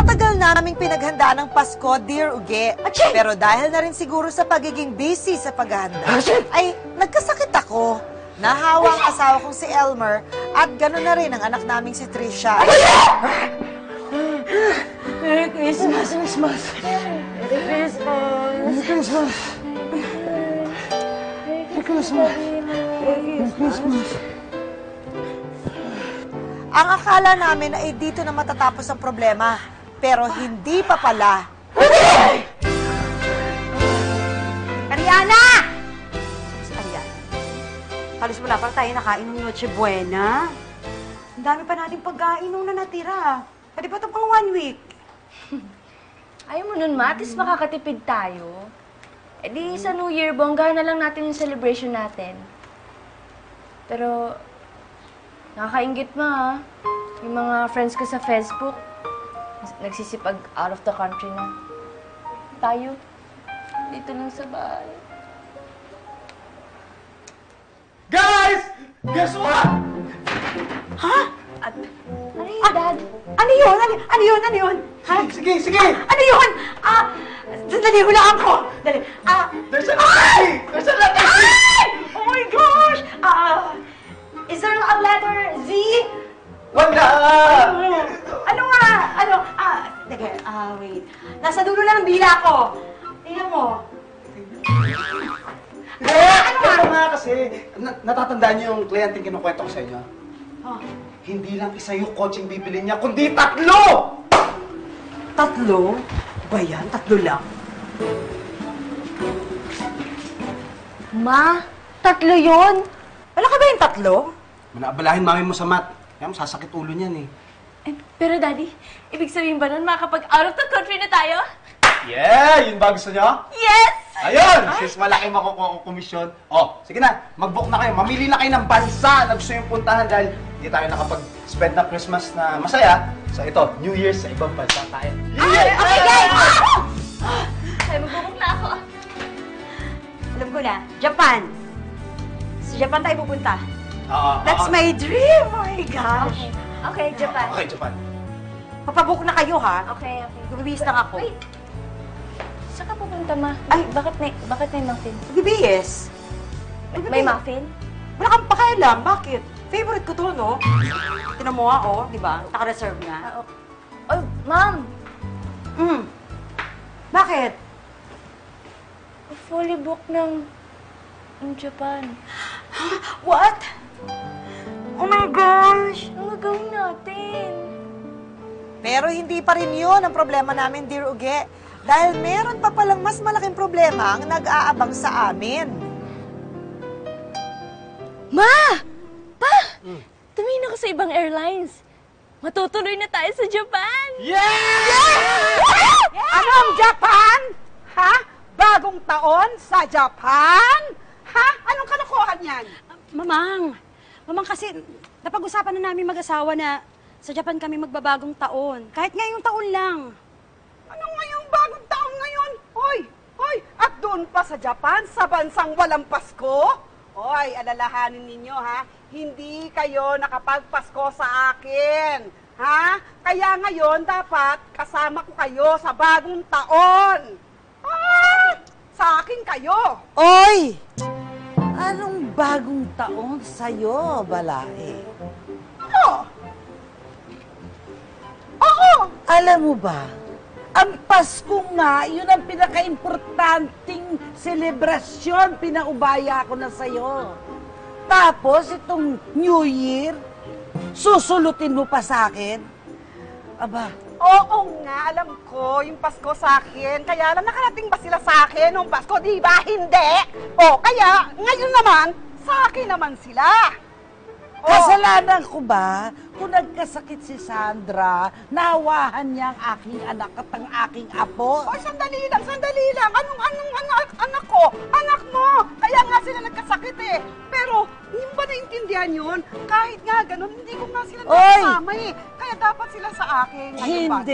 Matagal naming pinaghanda ng Pasko, Dear Uge. Pero dahil na rin siguro sa pagiging busy sa paghahanda, ay nagkasakit ako. Nahawa ang asawa kong si Elmer at gano'n na rin ang anak naming si Trisha. Merry Christmas! Christmas! Merry Christmas! Merry Christmas! Merry Christmas! Merry Christmas! Ang akala namin ay dito na matatapos ang problema, pero hindi pa pala. Ariana! Ariana, halos wala pa tayo nakain ng Noche Buena. Ang dami pa nating pagkain nung natira. Pwede pa ito pang 1 week. Ayaw mo nun, Ma. At least makakatipid tayo. E di sa New Year, bonggahan na lang natin yung celebration natin. Pero, nakakaingit, Ma. Yung mga friends ko sa Facebook, nagsisipag out of the country na. Tayo, dito lang sa bahay. Guys! Guess what? Ha? Ano yun, Dad? Ano yun? Ano yun? Ano yun? Ha? Sige, sige! Ano yun? Sandali, hulaan ko. Dali. There's an taxi! There's an taxi! Ay! Oh my gosh! Is there a letter Z? Wala! Ano nga? Ano? Sige, wait. Nasa dulo lang ang bila ko. Tingnan mo. Ano nga kasi, natatandaan niyo yung kliyenteng kinukwento ko sa inyo? Oh. Hindi lang isa yung kotseng bibilin niya, kundi 3! 3? Ba yan? 3 lang? Ma, 3 yun? Wala ka ba yung 3? Manaabalahin mami mo sa mat. Kaya sasakit ulo niyan eh. Pero, Daddy, ibig sabihin ba nun makakapag out of the country na tayo? Yeah! Yun ba gusto niyo? Yes! Ayun! Since malaki makukuha ko komisyon. Oh, sige na. Mag-book na kayo. Mamili na kayo ng bansa na gusto yung puntahan dahil hindi tayo nakapag-spend na Christmas na masaya. So ito, New Year's sa ibang bansa tayo. Okay, guys! Ay, magbubuk na ako. Alam ko na. Japan. Sa Japan tayo pupunta. That's Oo. my dream! Oh my gosh! Okay, Japan. Okay, Japan. Papabook na kayo, ha? Okay, okay. Bibihis lang ako. Wait. Saan ka pupunta, Ma? Ay. Bakit may muffin? Bibihis? May muffin? Wala kang pakialam. Bakit? Favorite ko to, no? Tinan mo nga, oh. Di ba? Naka-reserve na. Oh, Ma'am! Bakit? Fully booked ng Japan. What? Oh my gosh! Ano gagawin natin? Pero hindi pa rin yun ang problema namin, Dear Uge. Dahil meron pa palang mas malaking problema ang nag-aabang sa amin. Ma! Pa! Tumingin ako sa ibang airlines. Matutuloy na tayo sa Japan! Anong Japan? Ha? Bagong taon sa Japan? Ha? Anong kalokohan yan? Mamang kasi napag-usapan na namin mag-asawa na sa Japan kami magbabagong taon. Kahit ngayong taon lang. Anong ngayong bagong taon ngayon? Hoy! At doon pa sa Japan, sa bansang walang Pasko? Hoy, alalahanin ninyo ha, hindi kayo nakapagpasko sa akin. Ha? Kaya ngayon dapat kasama ko kayo sa bagong taon. Sa akin kayo. Oy! Anong bagong taon sa'yo, Balae? Oo! Alam mo ba, ang Pasko nga, yun ang pinaka-importanting selebrasyon, pinaubaya ko na sa'yo. Tapos, itong New Year, susulutin mo pa sa akin? Aba, Oo nga, alam ko, yung Pasko sa akin. Kaya lang, nakarating ba sila sa akin nung Pasko? Di ba? Hindi. Kaya, ngayon naman, sa akin naman sila. kasalanan ko ba kung nagkasakit si Sandra, nawahan niya ang aking anak at ang aking apo? Sandali lang. Anong anak ko? Anak mo. Kaya nga sila nagkasakit eh. Pero, Hindi mo ba naintindihan yun? Kahit nga ganun, hindi ko nga sila Oy! nakasama eh. Kaya dapat sila sa akin. Hindi, Ano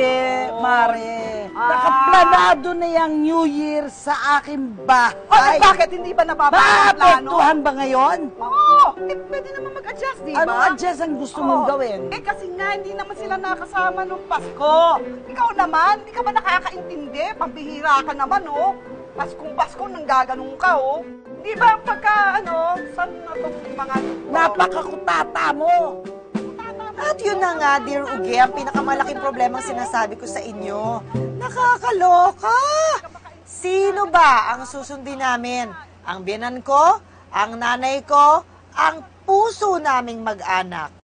ba? Mare. Ah. Nakaplanado na yung New Year sa aking bahay. Bakit hindi ba nababago ang plano? Maapektuhan ba ngayon? Oo, pwede naman mag-adjust, di ba? Anong adjust ang gusto mong Oo. gawin? Eh kasi nga, hindi naman sila nakasama nung Pasko. Ikaw naman, hindi ka ba nakakaintindi? Pambihira ka naman, oh. Paskong-Pasko, nang gaganong ka, oh. Di ba pagka, saan na itong mga... Napakakutata mo. At yun na nga, Dear Uge, ang pinakamalaking problema ang sinasabi ko sa inyo. Nakakaloka! Sino ba ang susundin namin? Ang biyanan ko, ang nanay ko, ang puso naming mag-anak.